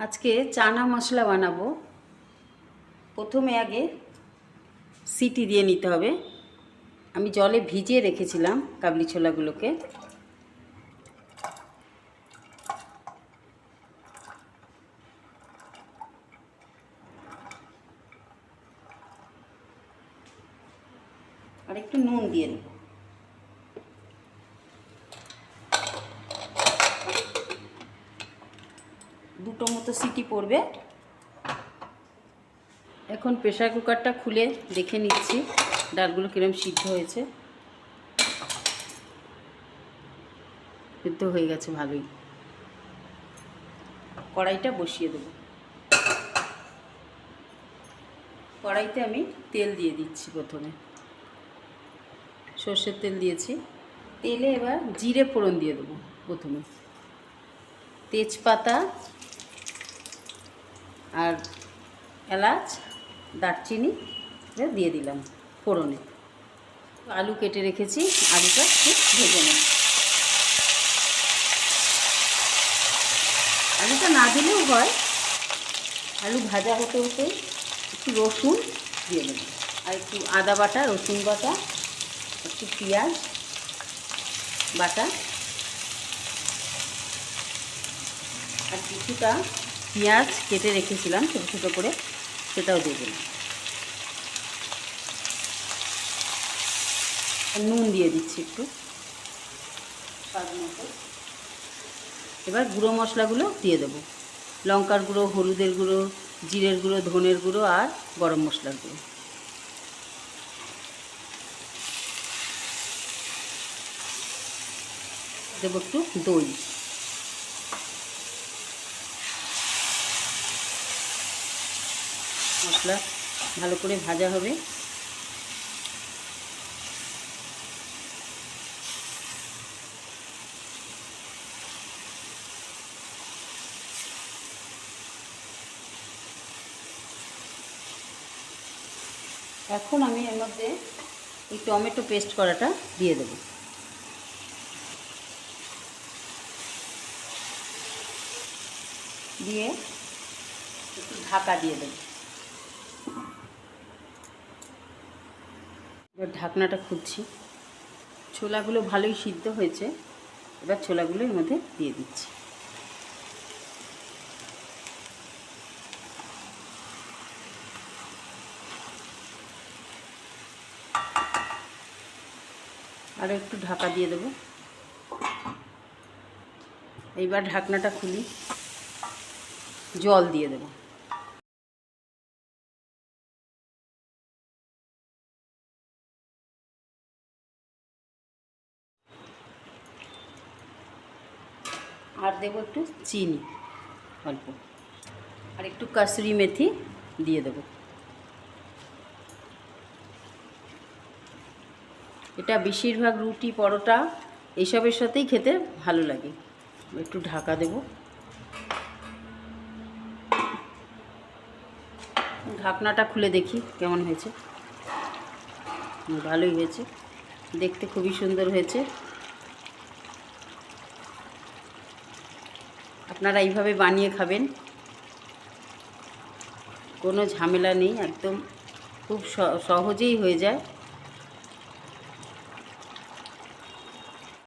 আজকে চানা মশলা বানাবো। প্রথমে আগে সিটি দিয়ে নিতে হবে। আমি জলে ভিজিয়ে রেখেছিলাম কাবলি ছোলাগুলোকে। আর একটু নুন দিয়ে দেব। দুটো মতো সিটি পড়বে। এখন প্রেসার কুকারটা খুলে দেখে নিচ্ছি ডালগুলো কিরম সিদ্ধ হয়েছে। সিদ্ধ হয়ে গেছে ভালোই। কড়াইটা বসিয়ে দেব। কড়াইতে আমি তেল দিয়ে দিচ্ছি। প্রথমে সর্ষের তেল দিয়েছি। তেলে এবার জিরে ফোড়ন দিয়ে দেবো। প্রথমে তেজপাতা আর এলাচ দারচিনি দিয়ে দিলাম ফোড়নে। আলু কেটে রেখেছি, আলুটা একটু ভেজে নেব। আলুটা না দিলেও হয়। আলু ভাজা হতে হতে একটু রসুন দিয়ে দেবো, আর একটু আদা বাটা, রসুন বাটা, একটু পেঁয়াজ বাটা, আর কিছুটা পেঁয়াজ কেটে রেখেছিলাম ছোটো ছোটো করে, সেটাও দিয়ে দিলাম। নুন দিয়ে দিচ্ছি একটু স্বাদ মতো। এবার গুঁড়ো মশলাগুলো দিয়ে দেবো। লঙ্কার গুঁড়ো, হলুদের গুঁড়ো, জিরের গুঁড়ো, ধনের গুঁড়ো আর গরম মশলার গুঁড়ো। দেবো একটু দই। মশলা ভালো করে ভাজা হবে। এখন আমি এর মধ্যে এই টমেটো পেস্ট করাটা দিয়ে দেব। দিয়ে একটু ঢাকা দিয়ে দেব। এবার ঢাকনাটা খুলছি। ছোলাগুলো ভালোই সিদ্ধ হয়েছে। এবার ছোলাগুলো এর মধ্যে দিয়ে দিচ্ছি। আর একটু ঢাকা দিয়ে দেব। এইবার ঢাকনাটা খুলি, জল দিয়ে দেব। আর দেব একটু চিনি অল্প, আর একটু কাসুরি মেথি দিয়ে দেব। এটা বেশিরভাগ রুটি, পরোটা এইসবের সাথেই খেতে ভালো লাগে। একটু ঢাকা দেব। ঢাকনাটা খুলে দেখি কেমন হয়েছে। ভালোই হয়েছে, দেখতে খুবই সুন্দর হয়েছে। আপনারা এইভাবে বানিয়ে খাবেন, কোনো ঝামেলা নেই, একদম খুব সহজেই হয়ে যায়।